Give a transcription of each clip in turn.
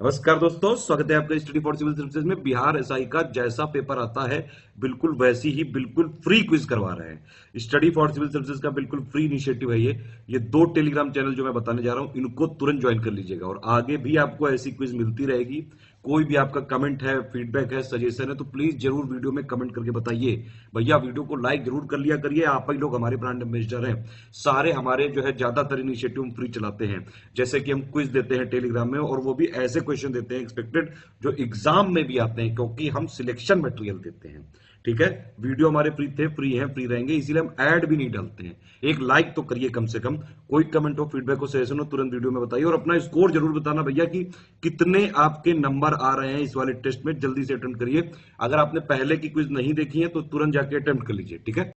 नमस्कार दोस्तों, स्वागत है आपका स्टडी फॉर सिविल सर्विसेज में। बिहार एसआई का जैसा पेपर आता है बिल्कुल वैसी ही बिल्कुल फ्री क्विज करवा रहे हैं। स्टडी फॉर सिविल सर्विसेज का बिल्कुल फ्री इनिशिएटिव है ये दो टेलीग्राम चैनल जो मैं बताने जा रहा हूं इनको तुरंत ज्वाइन कर लीजिएगा और आगे भी आपको ऐसी क्विज मिलती रहेगी। कोई भी आपका कमेंट है, फीडबैक है, सजेशन है तो प्लीज जरूर वीडियो में कमेंट करके बताइए। भैया वीडियो को लाइक जरूर कर लिया करिए, आप ही लोग हमारे ब्रांड एम्बेसडर हैं। सारे हमारे जो है ज्यादातर इनिशिएटिव हम फ्री चलाते हैं, जैसे कि हम क्विज देते हैं टेलीग्राम में और वो भी ऐसे क्वेश्चन देते हैं एक्सपेक्टेड जो एग्जाम में भी आते हैं, क्योंकि हम सिलेक्शन मटेरियल देते हैं। ठीक है, वीडियो हमारे फ्री हैं, फ्री रहेंगे, इसीलिए हम ऐड भी नहीं डालते हैं। एक लाइक तो करिए कम से कम, कोई कमेंट हो, फीडबैक हो, सजेशन हो तुरंत वीडियो में बताइए और अपना स्कोर जरूर बताना भैया कि कितने आपके नंबर आ रहे हैं इस वाले टेस्ट में। जल्दी से अटेम्प्ट करिए। अगर आपने पहले की क्विज नहीं देखी है तो तुरंत जाके अटेम्प्ट कर लीजिए। ठीक है,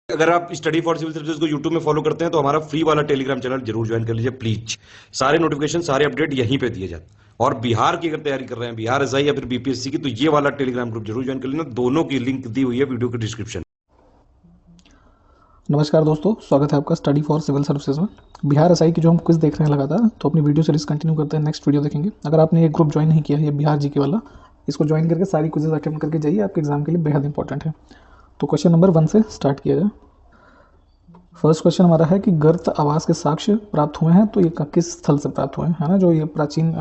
अगर आप स्टडी फॉर सिविल सर्विसेज को यूट्यूब में फॉलो करते हैं तो हमारा फ्री वाला टेलीग्राम चैनल जरूर ज्वाइन कर लीजिए प्लीज। सारे नोटिफिकेशन, सारे अपडेट यहीं पे दिए जाते हैं। और बिहार की अगर तैयारी कर रहे हैं, बिहार एसआई या फिर बीपीएससी की, तो ये वाला टेलीग्राम ग्रुप जरूर ज्वाइन कर लेना। दोनों की लिंक दी हुई है वीडियो के डिस्क्रिप्शन। नमस्कार दोस्तों, स्वागत है आपका स्टडी फॉर सिविल सर्विसेज में। बिहार एसआई की जो हम क्विज देख रहे हैं लगातार, तो अपनी वीडियो सीरीज कंटिन्यू करते हैं। नेक्स्ट वीडियो देखेंगे। अगर आपने ये ग्रुप ज्वाइन नहीं किया है, ये बिहार जीके वाला, इसको ज्वाइन करके सारी क्विजेज अटेम्प्ट करके जाइए, आपके एग्जाम के लिए बेहद इंपॉर्टेंट है। तो क्वेश्चन नंबर 1 से स्टार्ट किया जाए। फर्स्ट क्वेश्चन हमारा है कि गर्त आवास के साक्ष्य प्राप्त हुए हैं, तो ये किस स्थल से प्राप्त हुए हैं, है ना, जो ये प्राचीन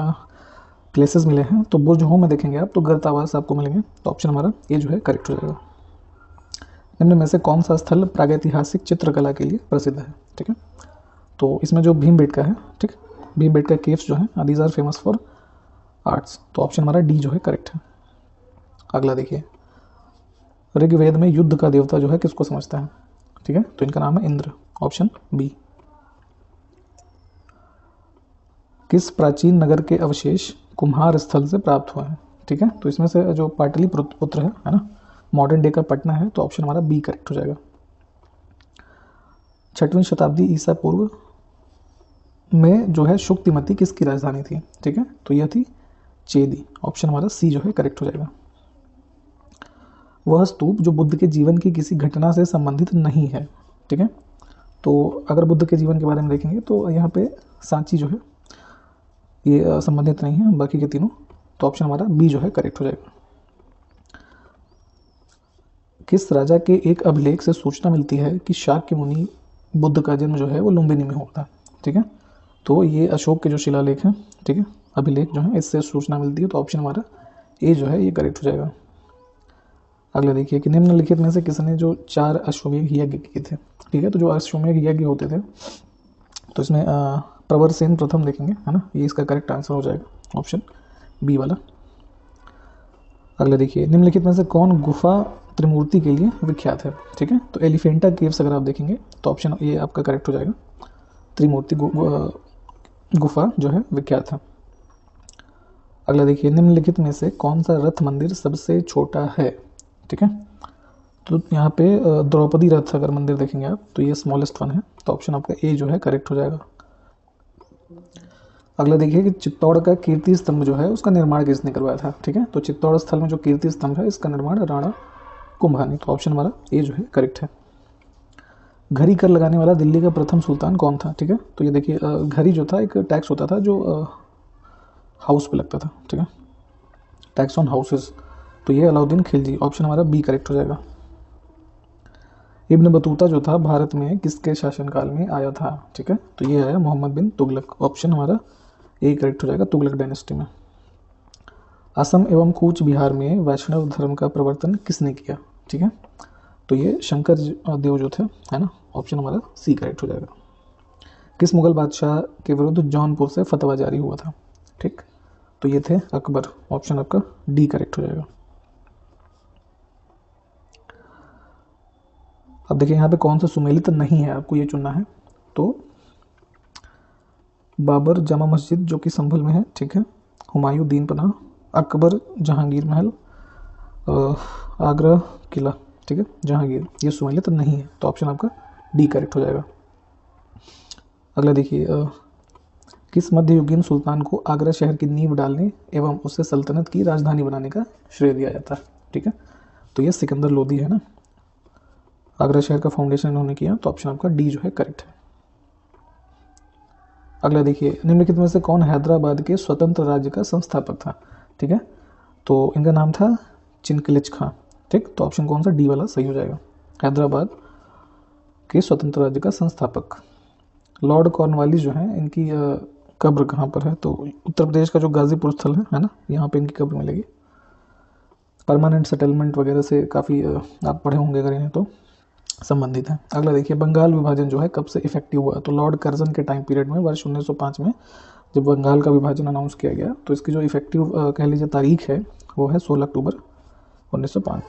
प्लेसेस मिले हैं। तो बुर्ज होम में देखेंगे आप तो गर्त आवास आपको मिलेंगे। तो ऑप्शन हमारा ये जो है करेक्ट हो जाएगा। निम्न में से कौन सा स्थल प्रागैतिहासिक चित्रकला के लिए प्रसिद्ध है? ठीक है, तो इसमें जो भीमबेटका है, ठीक, भीमबेटका केव्स जो है these are famous for arts. तो ऑप्शन हमारा डी जो है करेक्ट है। अगला देखिए, ऋग्वेद में युद्ध का देवता जो है किसको समझता है? ठीक है, तो इनका नाम है इंद्र। Option B. किस प्राचीन नगर के अवशेष कुम्हार स्थल से प्राप्त हुए हैं? ठीक है, तो इसमें से जो पाटलिपुत्र है ना, मॉडर्न डे का पटना है। तो ऑप्शन हमारा बी करेक्ट हो जाएगा। 6वीं शताब्दी ईसा पूर्व में जो है शुक्तिमती किसकी राजधानी थी? ठीक है, तो यह थी चेदी। ऑप्शन हमारा सी जो है करेक्ट हो जाएगा। वह स्तूप जो बुद्ध के जीवन की किसी घटना से संबंधित नहीं है। ठीक है, तो अगर बुद्ध के जीवन के बारे में देखेंगे तो यहाँ पे सांची जो है ये संबंधित नहीं है, बाकी के तीनों। तो ऑप्शन हमारा बी जो है करेक्ट हो जाएगा। किस राजा के एक अभिलेख से सूचना मिलती है कि शाक्य मुनि बुद्ध का जन्म जो है वो लुम्बिनी में होता है? ठीक है, तो ये अशोक के जो शिलालेख हैं, ठीक है, अभिलेख जो है, इससे सूचना मिलती है। तो ऑप्शन हमारा ए जो है ये करेक्ट हो जाएगा। अगला देखिए कि निम्नलिखित में से किसने जो 4 अश्वमेध यज्ञ किए थे? ठीक है, तो जो अश्वमेध यज्ञ होते थे तो इसमें प्रवरसेन प्रथम देखेंगे, है ना, ये इसका करेक्ट आंसर हो जाएगा, ऑप्शन बी वाला। अगला देखिए, निम्नलिखित में से कौन गुफा त्रिमूर्ति के लिए विख्यात है? ठीक है, तो एलिफेंटा केव्स अगर आप देखेंगे तो ऑप्शन ये आपका करेक्ट हो जाएगा। त्रिमूर्ति गुफा जो है विख्यात है। अगला देखिए, निम्नलिखित में से कौन सा रथ मंदिर सबसे छोटा है? ठीक है, तो यहाँ पे द्रौपदी रथ अगर मंदिर देखेंगे आप तो ये स्मॉलेस्ट वन है। तो ऑप्शन आपका ए जो है करेक्ट हो जाएगा। अगला देखिए कि चित्तौड़ का कीर्ति स्तंभ जो है उसका निर्माण किसने करवाया था? ठीक है, तो चित्तौड़ स्थल में जो कीर्ति स्तंभ है इसका निर्माण राणा कुंभानी। तो ऑप्शन हमारा ए जो है करेक्ट है। घरी कर लगाने वाला दिल्ली का प्रथम सुल्तान कौन था? ठीक है, तो ये देखिए घरी जो था एक टैक्स होता था जो हाउस पे लगता था। ठीक है, टैक्स ऑन हाउसेस। तो ये अलाउद्दीन खिलजी। ऑप्शन हमारा बी करेक्ट हो जाएगा। इब्न बतूता जो था भारत में किसके शासनकाल में आया था? ठीक है, तो ये आया मोहम्मद बिन तुगलक। ऑप्शन हमारा ए करेक्ट हो जाएगा, तुगलक डायनेस्टी में। असम एवं कूच बिहार में वैष्णव धर्म का प्रवर्तन किसने किया? ठीक है, तो ये शंकर देव जो थे, है ना, ऑप्शन हमारा सी करेक्ट हो जाएगा। किस मुगल बादशाह के विरुद्ध जौनपुर से फतवा जारी हुआ था? ठीक, तो ये थे अकबर। ऑप्शन आपका डी करेक्ट हो जाएगा। अब देखिए यहाँ पे कौन सा सुमेलित नहीं है, आपको ये चुनना है। तो बाबर जामा मस्जिद जो कि संभल में है, ठीक है, हुमायूं दीन पनाह, अकबर जहांगीर महल, आगरा किला, ठीक है, जहांगीर, ये सुमेलित नहीं है। तो ऑप्शन आपका डी करेक्ट हो जाएगा। अगला देखिए, किस मध्ययुगीन सुल्तान को आगरा शहर की नींव डालने एवं उसे सल्तनत की राजधानी बनाने का श्रेय दिया जाता है? ठीक है, तो ये सिकंदर लोदी है ना, आगरा शहर का फाउंडेशन इन्होंने किया। तो ऑप्शन आपका डी जो है करेक्ट है। अगला देखिए, निम्नलिखित में से कौन हैदराबाद के स्वतंत्र राज्य का संस्थापक था? ठीक है, तो इनका नाम था चिनकलिच खां। ठीक, तो ऑप्शन कौन सा डी वाला सही हो जाएगा, हैदराबाद के स्वतंत्र राज्य का संस्थापक। लॉर्ड कॉर्नवालिस जो है, इनकी कब्र कहाँ पर है? तो उत्तर प्रदेश का जो गाजीपुर स्थल है ना, यहाँ पे इनकी कब्र मिलेगी। परमानेंट सेटलमेंट वगैरह से काफ़ी आप पढ़े होंगे अगर इन्हें तो संबंधित है। अगला देखिए, बंगाल विभाजन जो है कब से इफेक्टिव हुआ? तो लॉर्ड कर्जन के टाइम पीरियड में, वर्ष 1905 में जब बंगाल का विभाजन अनाउंस किया गया, तो इसकी जो इफेक्टिव कह लीजिए तारीख है वो है 16 अक्टूबर 1905।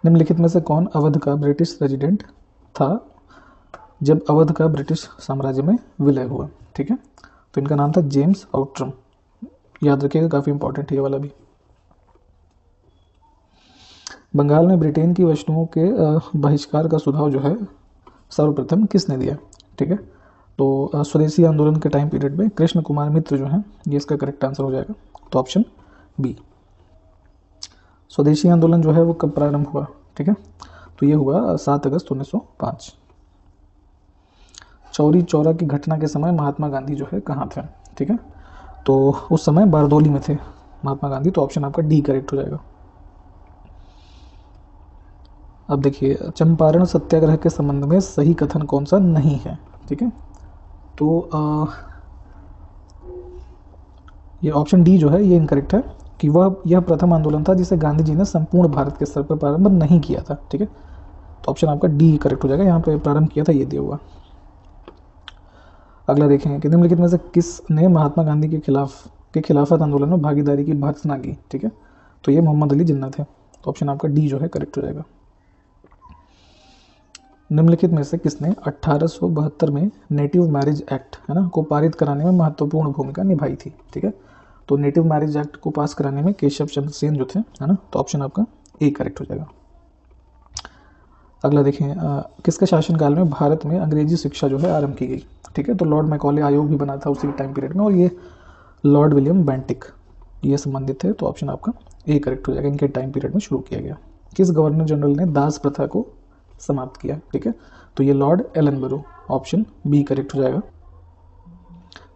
निम्नलिखित में से कौन अवध का ब्रिटिश रेजिडेंट था जब अवध का ब्रिटिश साम्राज्य में विलय हुआ? ठीक है, तो इनका नाम था जेम्स आउट्रम। याद रखिएगा, काफ़ी इंपॉर्टेंट है ये वाला भी। बंगाल में ब्रिटेन की वस्तुओं के बहिष्कार का सुझाव जो है सर्वप्रथम किसने दिया? ठीक है, तो स्वदेशी आंदोलन के टाइम पीरियड में कृष्ण कुमार मित्र जो हैं, ये इसका करेक्ट आंसर हो जाएगा, तो ऑप्शन बी। स्वदेशी आंदोलन जो है वो कब प्रारंभ हुआ? ठीक है, तो ये हुआ 7 अगस्त 1905। चौरी चौरा की घटना के समय महात्मा गांधी जो है कहाँ थे? ठीक है, तो उस समय बारदोली में थे महात्मा गांधी, तो ऑप्शन आपका डी करेक्ट हो जाएगा। अब देखिए, चंपारण सत्याग्रह के संबंध में सही कथन कौन सा नहीं है? ठीक है, तो ये ऑप्शन डी जो है ये इनकरेक्ट है कि यह प्रथम आंदोलन था जिसे गांधी जी ने संपूर्ण भारत के स्तर पर प्रारंभ नहीं किया था। ठीक है, तो ऑप्शन आपका डी करेक्ट हो जाएगा, यहाँ पे प्रारंभ किया था ये दिया हुआ। अगला देखें कि निम्नलिखित में से किसने महात्मा गांधी के खिलाफत आंदोलन में भागीदारी की भर्त्सना की? ठीक है, तो ये मोहम्मद अली जिन्ना थे, तो ऑप्शन आपका डी जो है करेक्ट हो जाएगा। निम्नलिखित में से किसने 1872 में नेटिव मैरिज एक्ट है ना को पारित कराने में महत्वपूर्ण भूमिका निभाई थी? ठीक है, तो नेटिव मैरिज एक्ट को पास कराने में केशव चंद्र सेन जो थे, है ना, तो ऑप्शन आपका ए करेक्ट हो जाएगा। अगला देखें, किसके शासनकाल में भारत में अंग्रेजी शिक्षा जो है आरंभ की गई? ठीक है, तो लॉर्ड मैकॉले आयोग भी बना था उसी टाइम पीरियड में, और ये लॉर्ड विलियम बेंटिक ये संबंधित थे, तो ऑप्शन आपका ए करेक्ट हो जाएगा, इनके टाइम पीरियड में शुरू किया गया। किस गवर्नर जनरल ने दास प्रथा को समाप्त किया? ठीक है, तो ये Lord Ellenborough, option B correct हो जाएगा।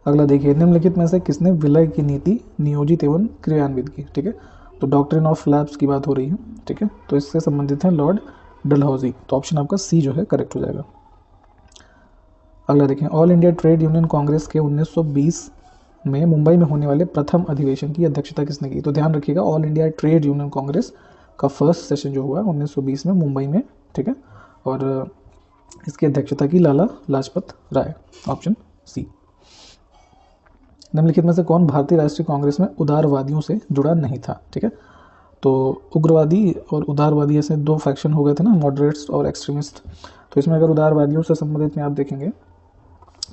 अगला देखिए, निम्नलिखित में से किसने विलय की नीति नियोजित एवं क्रियान्वित की? ठीक है, तो डॉक्ट्रिन ऑफ लैप्स की बात हो रही है। ठीक है, तो इससे संबंधित है लॉर्ड डलहौजी, तो ऑप्शन आपका सी जो है करेक्ट हो जाएगा। अगला देखें, all India trade union Congress के 1920 में मुंबई में होने वाले प्रथम अधिवेशन की अध्यक्षता किसने की? तो ध्यान रखिएगा, all India trade union Congress का फर्स्ट सेशन जो हुआ 1920 में मुंबई में, ठीक है, और इसकी अध्यक्षता की लाला लाजपत राय, ऑप्शन सी। निम्नलिखित में से कौन भारतीय राष्ट्रीय कांग्रेस में उदारवादियों से जुड़ा नहीं था? ठीक है, तो उग्रवादी और उदारवादी ऐसे दो फैक्शन हो गए थे ना, मॉडरेट्स और एक्सट्रीमिस्ट, तो इसमें अगर उदारवादियों से संबंधित में आप देखेंगे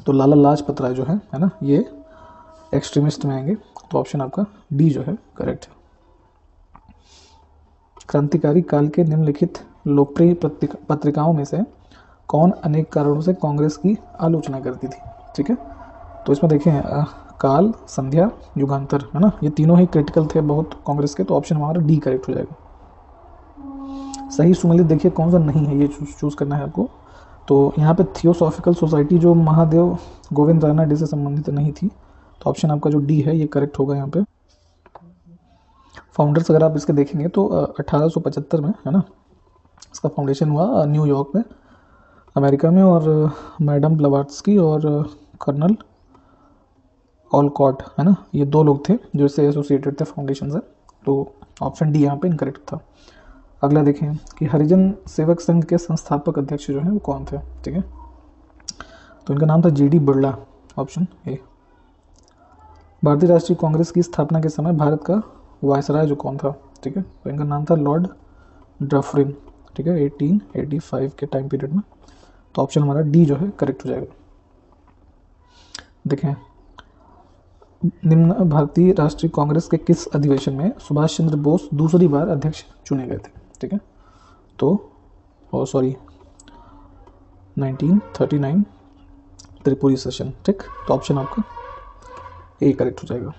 तो लाला लाजपत राय जो है ना, ये एक्सट्रीमिस्ट में आएंगे, तो ऑप्शन आपका डी जो है करेक्ट है। क्रांतिकारी काल के निम्नलिखित लोकप्रिय पत्रिकाओं में से कौन अनेक कारणों से कांग्रेस की आलोचना करती थी? ठीक है, तो इसमें देखें काल, संध्या, युगांतर, है ना, ये तीनों ही क्रिटिकल थे बहुत कांग्रेस के, तो ऑप्शन हमारा डी करेक्ट हो जाएगा। सही सुमेलित देखिए कौन सा नहीं है, ये चूज करना है आपको। तो यहाँ पे थियोसॉफिकल सोसाइटी जो महादेव गोविंद रानडे से संबंधित नहीं थी, तो ऑप्शन आपका जो डी है ये करेक्ट होगा यहाँ पे। फाउंडर्स अगर आप इसके देखेंगे तो 1875 में, है ना, इसका फाउंडेशन हुआ न्यूयॉर्क में अमेरिका में, और मैडम ब्लवाट्स्की और कर्नल ऑलकॉट, है ना, ये दो लोग थे जो इससे एसोसिएटेड थे फाउंडेशन से, तो ऑप्शन डी यहाँ पे इनकरेक्ट था। अगला देखें कि हरिजन सेवक संघ के संस्थापक अध्यक्ष जो हैं वो कौन थे? ठीक है, तो इनका नाम था जी.डी. Birla, option A. भारतीय राष्ट्रीय कांग्रेस की स्थापना के समय भारत का वायसराय जो कौन था? ठीक है, तो इनका नाम था लॉर्ड डफरिन, ठीक है, 1885 के टाइम पीरियड में, तो ऑप्शन हमारा डी जो है करेक्ट हो जाएगा। देखें, निम्न भारतीय राष्ट्रीय कांग्रेस के किस अधिवेशन में सुभाष चंद्र बोस दूसरी बार अध्यक्ष चुने गए थे? ठीक है, तो 1939 त्रिपुरी सेशन, ठीक, तो ऑप्शन आपका ए करेक्ट हो जाएगा।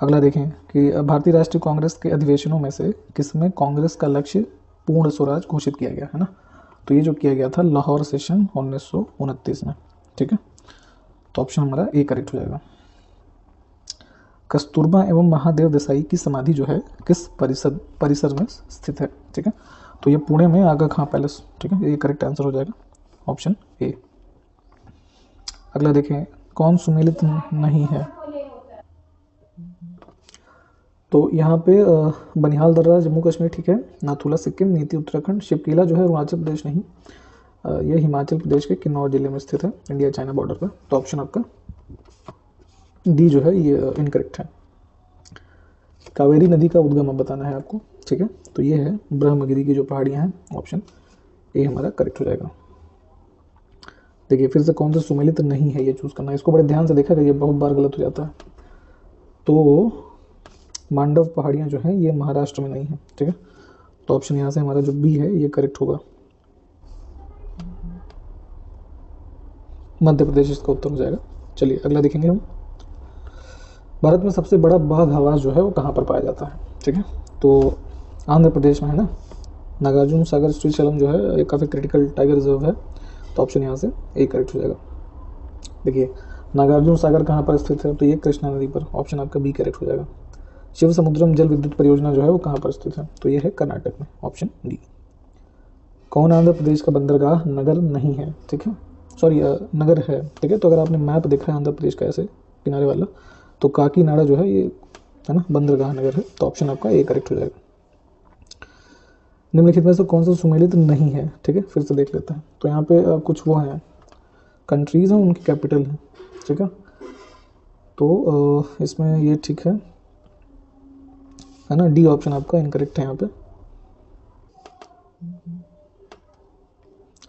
अगला देखें कि भारतीय राष्ट्रीय कांग्रेस के अधिवेशनों में से किसमें कांग्रेस का लक्ष्य पूर्ण स्वराज घोषित किया गया, है ना, तो ये जो किया गया था लाहौर सेशन 1929 में, ठीक है। तो ऑप्शन हमारा ए करेक्ट हो जाएगा। कस्तूरबा एवं महादेव देसाई की समाधि जो है किस परिसर में स्थित है, ठीक है। तो ये पुणे में आगा खां पैलेस, ठीक है, ये करेक्ट आंसर हो जाएगा, ऑप्शन ए। अगला देखें, कौन सुमेलित नहीं है। तो यहाँ पे बनिहाल दर्रा जम्मू कश्मीर, ठीक है, नाथुला सिक्किम, नीति उत्तराखंड, शिवकीला जो है अरुणाचल प्रदेश नहीं, यह हिमाचल प्रदेश के किन्नौर जिले में स्थित है, इंडिया चाइना बॉर्डर पर। तो ऑप्शन आपका डी जो है ये इनकरेक्ट है। कावेरी नदी का उद्गम अब बताना है आपको, ठीक है। तो ये है ब्रह्मगिरी की जो पहाड़ियाँ हैं, ऑप्शन ए हमारा करेक्ट हो जाएगा। देखिए फिर से कौन सा सुमेलित नहीं है ये चूज़ करना है, इसको बड़े ध्यान से देखा, ये बहुत बार गलत हो जाता है। तो मांडव पहाड़ियाँ जो हैं ये महाराष्ट्र में नहीं है, ठीक है। तो ऑप्शन यहाँ से हमारा जो बी है ये करेक्ट होगा, मध्य प्रदेश इसका उत्तर हो जाएगा। चलिए अगला देखेंगे हम, भारत में सबसे बड़ा बाघ आवास जो है वो कहाँ पर पाया जाता है, ठीक है। तो आंध्र प्रदेश में है ना, नागार्जुन सागर श्रीशैलम जो है एक काफ़ी क्रिटिकल टाइगर रिजर्व है। तो ऑप्शन यहाँ से ए करेक्ट हो जाएगा। देखिए नागार्जुन सागर कहाँ पर स्थित है, तो ये कृष्णा नदी पर, ऑप्शन आपका बी करेक्ट हो जाएगा। शिव समुद्रम जल विद्युत परियोजना जो है वो कहाँ पर स्थित है, तो ये है कर्नाटक में, ऑप्शन डी। कौन आंध्र प्रदेश का बंदरगाह नगर नहीं है, ठीक है, सॉरी नगर है, ठीक है। तो अगर आपने मैप देखा है आंध्र प्रदेश का ऐसे किनारे वाला, तो काकीनाडा जो है ये है ना बंदरगाह नगर है। तो ऑप्शन आपका ए करेक्ट हो जाएगा। निम्नलिखित में से कौन सा सुमेलित नहीं है, ठीक है, फिर से देख लेते हैं। तो यहाँ पे कुछ वो हैं कंट्रीज हैं, उनकी कैपिटल है, ठीक है। तो इसमें ये ठीक है ना, डी ऑप्शन आपका इनकरेक्ट है यहाँ पे।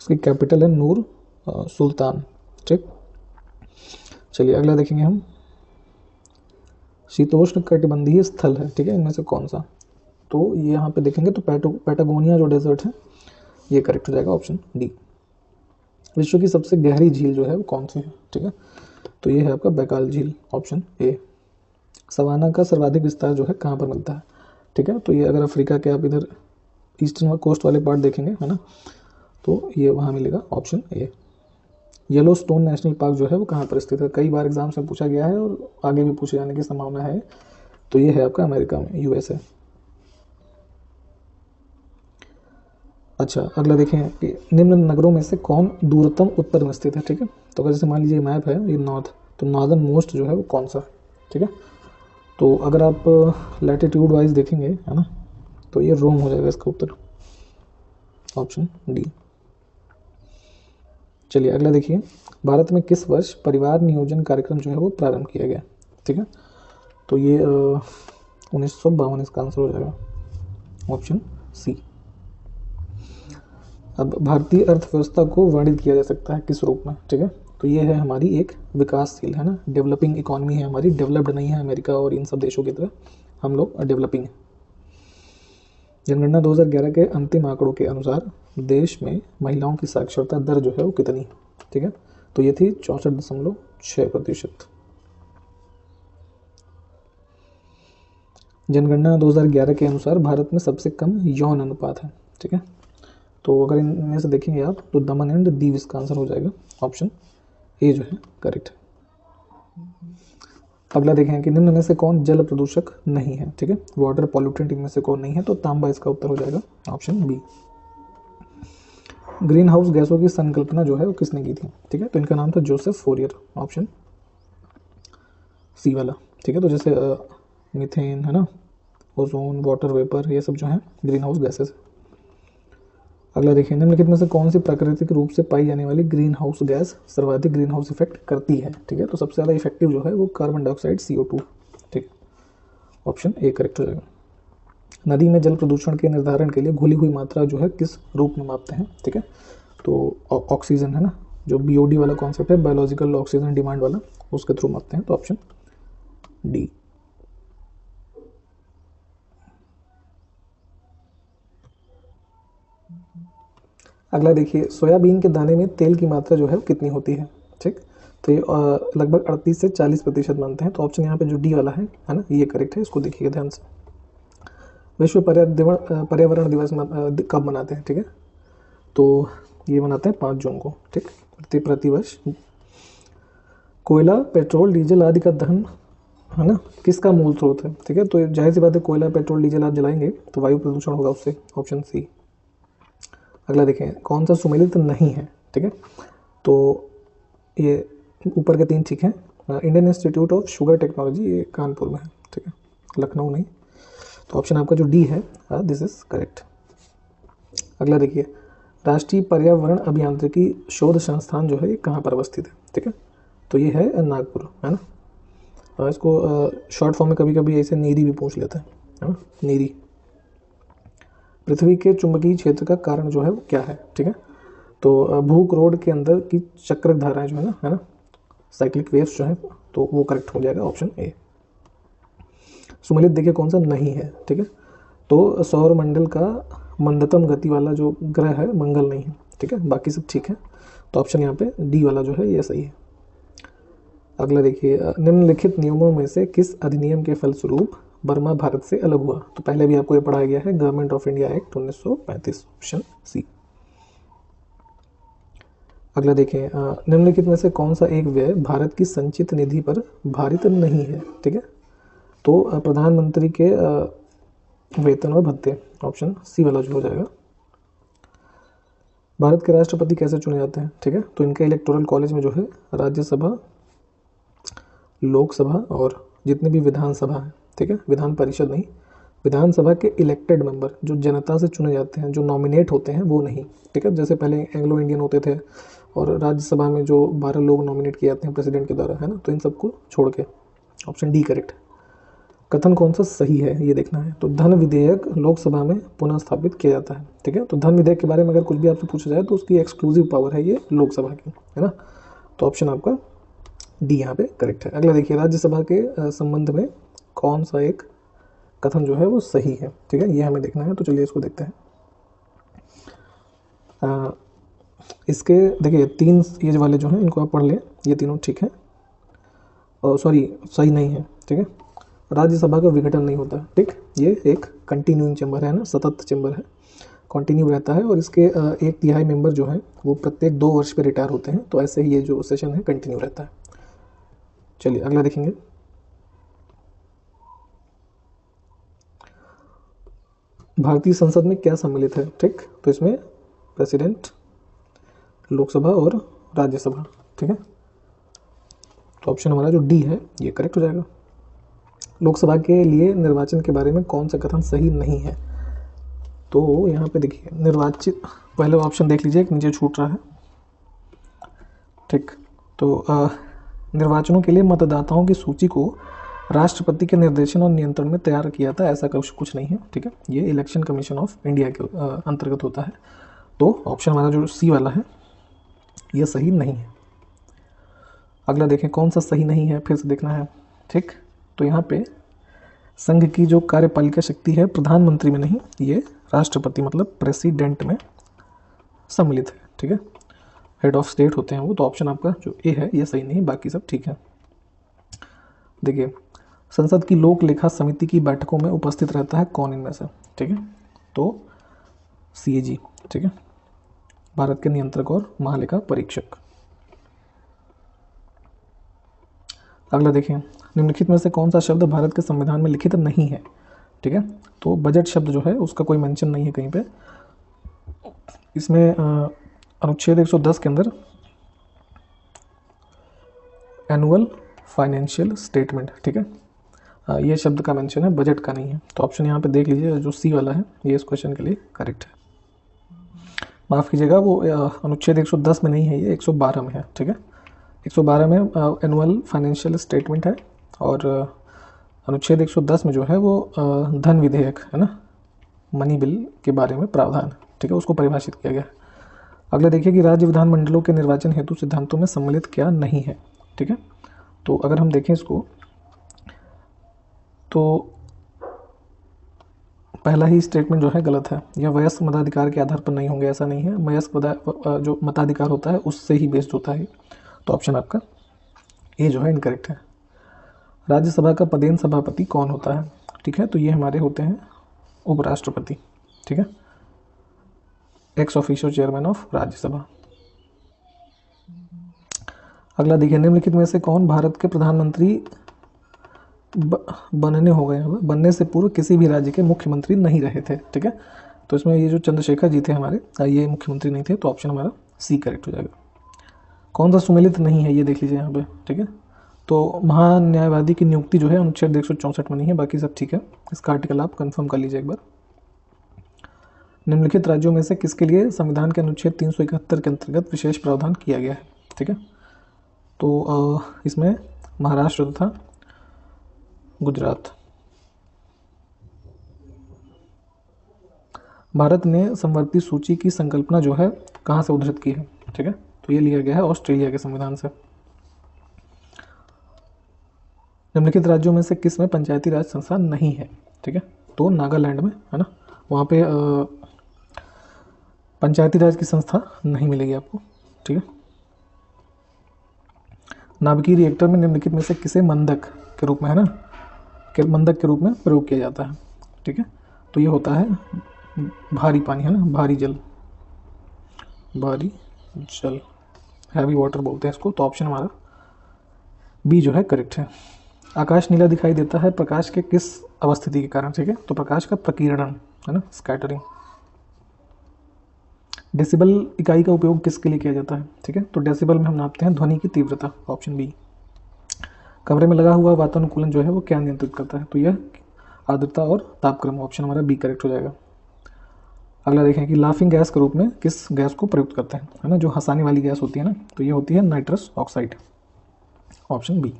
इसकी कैपिटल है नूर सुल्तान, ठीक। चलिए अगला देखेंगे हम, शीतोष्ण कटिबंधीय स्थल है, ठीक है, इनमें से कौन सा। तो ये यहाँ पे देखेंगे तो पैटागोनिया जो डेजर्ट है ये करेक्ट हो जाएगा, ऑप्शन डी। विश्व की सबसे गहरी झील जो है वो कौन सी है, ठीक है। तो ये है आपका बैकाल झील, ऑप्शन ए। सवाना का सर्वाधिक विस्तार जो है कहाँ पर मिलता है, ठीक है। तो ये अगर अफ्रीका के आप इधर ईस्टर्न कोस्ट वाले पार्ट देखेंगे है ना, तो ये वहाँ मिलेगा, option A. Yellowstone national park जो है वो कहाँ पर स्थित है, कई बार एग्जाम्स में पूछा गया है और आगे भी पूछे जाने की संभावना है। तो ये है आपका अमेरिका में, यूएसए। अच्छा अगला देखें कि निम्न नगरों में से कौन दूरतम उत्तर में स्थित है, ठीक है। तो अगर जैसे मान लीजिए मैप है ये नॉर्थ, तो नॉर्दर्न मोस्ट जो है वो कौन सा, ठीक है। तो अगर आप लैटिट्यूड वाइज देखेंगे है ना, तो ये रोम हो जाएगा इसका उत्तर, ऑप्शन डी। चलिए अगला देखिए, भारत में किस वर्ष परिवार नियोजन कार्यक्रम जो है वो प्रारंभ किया गया, ठीक है। तो ये 1952 इसका आंसर हो जाएगा, ऑप्शन सी। अब भारतीय अर्थव्यवस्था को वर्णित किया जा सकता है किस रूप में, ठीक है। तो ये है हमारी एक विकासशील है ना, डेवलपिंग इकोनॉमी है हमारी, डेवलप्ड नहीं है अमेरिका और इन सब देशों की तरह, हम लोग डेवलपिंग है। जनगणना 2011 के अंतिम आंकड़ों के अनुसार देश में महिलाओं की साक्षरता दर जो है वो कितनी है, ठीक है। तो ये थी 64.6%। जनगणना 2011 के अनुसार भारत में सबसे कम यौन अनुपात है, ठीक है। तो अगर इनमें से देखेंगे आप तो दमन एंड दीव इसका आंसर हो जाएगा, ऑप्शन ए जो है करेक्ट है। अगला देखें कि निम्न में से कौन जल प्रदूषक नहीं है, ठीक है, वाटर पॉल्यूटेंट इनमें से कौन नहीं है। तो तांबा इसका उत्तर हो जाएगा, ऑप्शन बी। ग्रीन हाउस गैसों की संकल्पना जो है वो किसने की थी, ठीक है। तो इनका नाम था जोसेफ फोरियर, ऑप्शन सी वाला, ठीक है। तो जैसे मीथेन है ना, ओजोन, वाटर वेपर, ये सब जो है ग्रीन हाउस गैसेस। अगला देखिए, निम्नलिखित में से कौन सी प्राकृतिक रूप से पाई जाने वाली ग्रीन हाउस गैस सर्वाधिक ग्रीन हाउस इफेक्ट करती है, ठीक है। तो सबसे ज़्यादा इफेक्टिव जो है वो कार्बन डाइऑक्साइड CO2, ठीक, ऑप्शन ए करेक्ट हो जाएगा। नदी में जल प्रदूषण के निर्धारण के लिए घुली हुई मात्रा जो है किस रूप में मापते हैं, ठीक है। तो ऑक्सीजन है ना, जो BOD वाला कॉन्सेप्ट है, बायोलॉजिकल ऑक्सीजन डिमांड वाला, उसके थ्रू मापते हैं। तो ऑप्शन डी। अगला देखिए, सोयाबीन के दाने में तेल की मात्रा जो है वो कितनी होती है, ठीक। तो ये लगभग 38 से 40% मानते हैं। तो ऑप्शन यहाँ पे जो डी वाला है ना, ये करेक्ट है, इसको देखिएगा ध्यान से। विश्व पर्यावरण दिवस कब मनाते हैं, ठीक है। तो ये मनाते हैं 5 जून को, ठीक, प्रतिवर्ष। कोयला, पेट्रोल, डीजल आदि का दहन, है ना, किसका मूल स्रोत है? ठीक है, तो जाहिर सी बात है कोयला, पेट्रोल, डीजल आप जलाएंगे तो वायु प्रदूषण होगा उससे, ऑप्शन सी। अगला देखें, कौन सा सुमेलित नहीं है? ठीक है, तो ये ऊपर के 3 ठीक हैं। Indian institute of sugar technology, ये कानपुर में है, ठीक है, लखनऊ नहीं। तो ऑप्शन आपका जो डी है, दिस इज करेक्ट। अगला देखिए, राष्ट्रीय पर्यावरण अभियांत्रिकी शोध संस्थान जो है ये कहाँ पर अवस्थित है? ठीक है, तो ये है नागपुर, है ना। इसको शॉर्ट फॉर्म में कभी कभी ऐसे नीरी भी पूछ लेते हैं, है ना, नीरी। पृथ्वी के चुंबकीय क्षेत्र का कारण जो है वो क्या है? ठीक है, तो भूक रोड के अंदर की चक्र धाराएं जो है ना, साइक्लिक वेव्स जो है, तो वो करेक्ट हो जाएगा, ऑप्शन ए। सुमेलित देखिए कौन सा नहीं है? ठीक है, तो सौरमंडल का मंदतम गति वाला जो ग्रह है मंगल नहीं है, ठीक है, बाकी सब ठीक है। तो ऑप्शन यहाँ पे डी वाला जो है ये सही है। अगला देखिए, निम्नलिखित नियमों में से किस अधिनियम के फलस्वरूप बर्मा भारत से अलग हुआ? तो पहले भी आपको ये पढ़ाया गया है, Government of India Act 1935, option C. अगला देखें, निम्नलिखित में से कौन सा एक व्यय भारत की संचित निधि पर भारित नहीं है? ठीक है, तो प्रधानमंत्री के वेतन और भत्ते, ऑप्शन सी वाला जो हो जाएगा। भारत के राष्ट्रपति कैसे चुने जाते हैं? ठीक है, तो इनके इलेक्टोरल कॉलेज में जो है राज्यसभा, लोकसभा और जितने भी विधानसभा हैं, ठीक है, विधान परिषद नहीं, विधानसभा के इलेक्टेड मेंबर जो जनता से चुने जाते हैं, जो नॉमिनेट होते हैं वो नहीं, ठीक है, जैसे पहले एंग्लो इंडियन होते थे और राज्यसभा में जो 12 लोग नॉमिनेट किए जाते हैं प्रेसिडेंट के द्वारा, है ना, तो इन सबको छोड़ के, ऑप्शन डी करेक्ट। कथन कौन सा सही है ये देखना है। तो धन विधेयक लोकसभा में पुनः स्थापित किया जाता है, ठीक है, तो धन विधेयक के बारे में अगर कुछ भी आपसे पूछा जाए तो उसकी एक्सक्लूसिव पावर है ये लोकसभा की, है ना, तो ऑप्शन आपका डी यहाँ पे करेक्ट है। अगला देखिए, राज्यसभा के संबंध में कौन सा एक कथन जो है वो सही है? ठीक है, ये हमें देखना है, तो चलिए इसको देखते हैं। इसके देखिए 3 ये वाले जो हैं इनको आप पढ़ लें, ये तीनों ठीक है, और सॉरी सही नहीं है, ठीक है, राज्यसभा का विघटन नहीं होता, ठीक, ये एक कंटिन्यूइंग चैम्बर है ना, सतत चैम्बर है, कंटिन्यू रहता है, और इसके 1/3 मेंबर जो हैं वो प्रत्येक 2 वर्ष पे रिटायर होते हैं, तो ऐसे ही ये जो सेशन है कंटिन्यू रहता है। चलिए अगला देखेंगे, भारतीय संसद में क्या सम्मिलित है? ठीक, तो इसमें प्रेसिडेंट, लोकसभा और राज्यसभा, ठीक है, तो ऑप्शन हमारा जो डी है ये करेक्ट हो जाएगा। लोकसभा के लिए निर्वाचन के बारे में कौन सा कथन सही नहीं है? तो यहाँ पे देखिए, निर्वाचित, पहले ऑप्शन देख लीजिए, एक नीचे छूट रहा है, ठीक, तो निर्वाचनों के लिए मतदाताओं की सूची को राष्ट्रपति के निर्देशन और नियंत्रण में तैयार किया था, ऐसा कुछ नहीं है, ठीक है, ये इलेक्शन कमीशन ऑफ इंडिया के अंतर्गत होता है, तो ऑप्शन हमारा जो सी वाला है ये सही नहीं है। अगला देखें कौन सा सही नहीं है, फिर से देखना है, ठीक, तो यहाँ पे संघ की जो कार्यपालिका शक्ति है प्रधानमंत्री में नहीं, ये राष्ट्रपति मतलब प्रेसिडेंट में सम्मिलित है, ठीक है, हेड ऑफ स्टेट होते हैं वो, तो ऑप्शन आपका जो ए है ये सही नहीं, बाकी सब ठीक है। देखिए, संसद की लोक लेखा समिति की बैठकों में उपस्थित रहता है कौन इनमें से? ठीक है, तो सीएजी, ठीक है, भारत के नियंत्रक और महालेखा परीक्षक। अगला देखें, निम्नलिखित में से कौन सा शब्द भारत के संविधान में लिखित नहीं है? ठीक है, तो बजट शब्द जो है उसका कोई मेंशन नहीं है कहीं पे। इसमें अनुच्छेद 110 के अंदर एनुअल फाइनेंशियल स्टेटमेंट, ठीक है, ये शब्द का मेंशन है, बजट का नहीं है, तो ऑप्शन यहाँ पे देख लीजिए, जो सी वाला है ये इस क्वेश्चन के लिए करेक्ट है। माफ़ कीजिएगा, वो अनुच्छेद 110 में नहीं है, ये 112 में है, ठीक है, 112 में एनुअल फाइनेंशियल स्टेटमेंट है, और अनुच्छेद 110 में जो है वो धन विधेयक है ना, मनी बिल के बारे में प्रावधान, ठीक है, उसको परिभाषित किया गया है। अगला देखिए कि राज्य विधानमंडलों के निर्वाचन हेतु सिद्धांतों में सम्मिलित क्या नहीं है? ठीक है, तो अगर हम देखें इसको, तो पहला ही स्टेटमेंट जो है गलत है, यह वयस्क मताधिकार के आधार पर नहीं होंगे, ऐसा नहीं है, वयस्क जो मताधिकार होता है उससे ही बेस्ड होता है, तो ऑप्शन आपका ए जो है इनकरेक्ट है। राज्यसभा का पदेन सभापति कौन होता है? ठीक है, तो ये हमारे होते हैं उपराष्ट्रपति, ठीक है, ex officio chairman of Rajya Sabha. अगला देखिए, निम्नलिखित में से कौन भारत के प्रधानमंत्री बनने से पूर्व किसी भी राज्य के मुख्यमंत्री नहीं रहे थे। ठीक है, तो इसमें ये जो चंद्रशेखर जी थे हमारे, ये मुख्यमंत्री नहीं थे, तो ऑप्शन हमारा सी करेक्ट हो जाएगा। कौन सा सुमेलित नहीं है ये देख लीजिए यहाँ पे। ठीक है, तो महान्यायवादी की नियुक्ति जो है अनुच्छेद 164 में नहीं है, बाकी सब ठीक है। इसका आर्टिकल आप कंफर्म कर लीजिए एक बार। निम्नलिखित राज्यों में से किसके लिए संविधान के अनुच्छेद 371 के अंतर्गत विशेष प्रावधान किया गया है। ठीक है, तो इसमें महाराष्ट्र तथा गुजरात। भारत ने समवर्ती सूची की संकल्पना जो है कहाँ से उद्धृत की है। ठीक है, तो ये लिया गया है ऑस्ट्रेलिया के संविधान से। निम्नलिखित राज्यों में से किस में पंचायती राज संस्था नहीं है। ठीक है, तो नागालैंड में है ना, वहाँ पे पंचायती राज की संस्था नहीं मिलेगी आपको। ठीक है, नाभिकीय रिएक्टर में निम्नलिखित में से किसे मंदक के रूप में है ना, मंदक के रूप में प्रयोग किया जाता है। ठीक है, तो ये होता है भारी पानी है ना, भारी जल, हैवी वाटर बोलते हैं इसको। तो ऑप्शन हमारा बी जो है करेक्ट है। आकाश नीला दिखाई देता है प्रकाश के किस अवस्थिति के कारण। ठीक है, तो प्रकाश का प्रकीर्णन है ना, स्कैटरिंग। डेसिबल इकाई का उपयोग किसके लिए किया जाता है। ठीक है, तो डेसिबल में हम नापते हैं ध्वनि की तीव्रता, ऑप्शन बी। कमरे में लगा हुआ वातानुकूलन जो है वो क्या नियंत्रित करता है, तो यह आर्द्रता और तापक्रम, ऑप्शन हमारा बी करेक्ट हो जाएगा। अगला देखें कि लाफिंग गैस के रूप में किस गैस को प्रयुक्त करते हैं, है ना, जो हंसाने वाली गैस होती है ना, तो ये होती है नाइट्रस ऑक्साइड, ऑप्शन बी।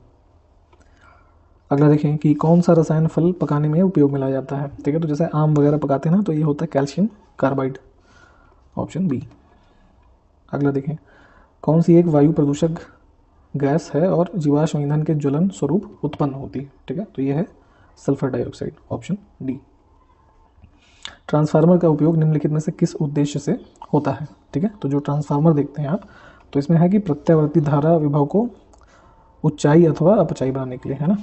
अगला देखें कि कौन सा रसायन फल पकाने में उपयोग में लाया जाता है। ठीक है, तो जैसे आम वगैरह पकाते हैं ना, तो ये होता है कैल्शियम कार्बाइड, ऑप्शन बी। अगला देखें, कौन सी एक वायु प्रदूषक गैस है और जीवाश्म ईंधन के ज्वलन स्वरूप उत्पन्न होती है। ठीक है, तो ये है sulphur dioxide, option D. Transformer का उपयोग निम्नलिखित में से किस उद्देश्य से होता है। ठीक है, तो जो ट्रांसफार्मर देखते हैं आप, तो इसमें है कि प्रत्यावर्ती धारा विभव को ऊंचाई अथवा अपचाई बनाने के लिए, है ना,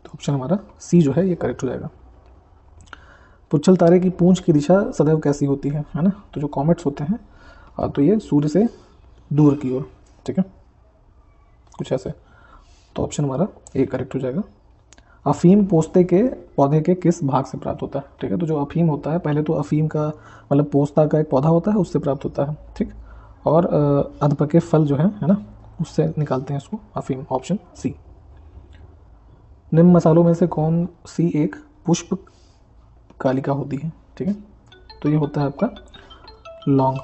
तो ऑप्शन हमारा सी जो है ये करेक्ट हो जाएगा। पुच्छल तारे की पूंछ की दिशा सदैव कैसी होती है ना, तो जो कॉमेट्स होते हैं तो ये सूर्य से दूर की ओर। ठीक है, कुछ ऐसे, तो ऑप्शन हमारा ए करेक्ट हो जाएगा। अफीम पोस्ते के पौधे के किस भाग से प्राप्त होता है। ठीक है, तो जो अफीम होता है, पहले तो अफीम का मतलब पोस्ता का एक पौधा होता है, उससे प्राप्त होता है। ठीक, और अधपके फल जो है ना, उससे निकालते हैं इसको अफीम, ऑप्शन सी। निम्न मसालों में से कौन सी एक पुष्प कालिका होती है। ठीक है, तो ये होता है आपका लौंग।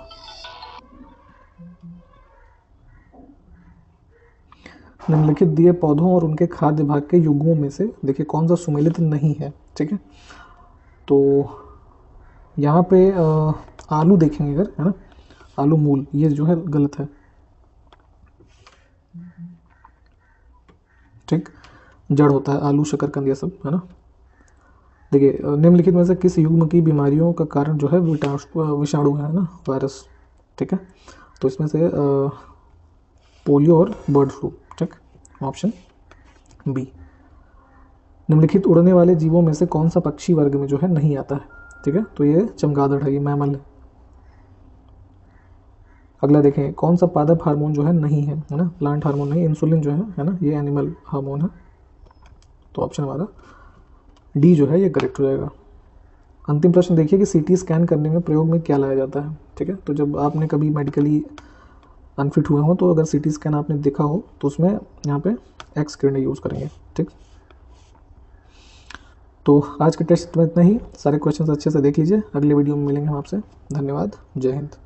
निम्नलिखित दिए पौधों और उनके खाद्य भाग के युग्मों में से देखिए कौन सा सुमेलित नहीं है। ठीक है, तो यहाँ पे आलू देखेंगे अगर, है ना, आलू मूल, ये जो है गलत है। ठीक, जड़ होता है आलू, शकरकंद, ये सब, है ना। देखिए निम्नलिखित में से किस युग्म की बीमारियों का कारण जो है विषाणु है ना, वायरस। ठीक है, तो इसमें से पोलियो और बर्ड फ्लू। ठीक, ऑप्शन बी। निम्नलिखित उड़ने वाले जीवों में से कौन सा पक्षी वर्ग में जो है नहीं आता है। ठीक है, तो ये चमगादड़ है, ये मैमल है। अगला देखें, कौन सा पादप हार्मोन जो है नहीं है ना, प्लांट हार्मोन नहीं, इंसुलिन जो है ना, ये एनिमल हार्मोन है, तो ऑप्शन हमारा डी जो है ये करेक्ट हो जाएगा। अंतिम प्रश्न देखिए कि सीटी स्कैन करने में प्रयोग में क्या लाया जाता है। ठीक है, तो जब आपने कभी मेडिकली अनफिट हुए हो, तो अगर सीटी स्कैन आपने देखा हो, तो उसमें यहाँ पे एक्स किरणें यूज़ करेंगे। ठीक, तो आज के टेस्ट में इतना ही। सारे क्वेश्चंस अच्छे से देख लीजिए, अगले वीडियो में मिलेंगे हम आपसे। धन्यवाद, जय हिंद।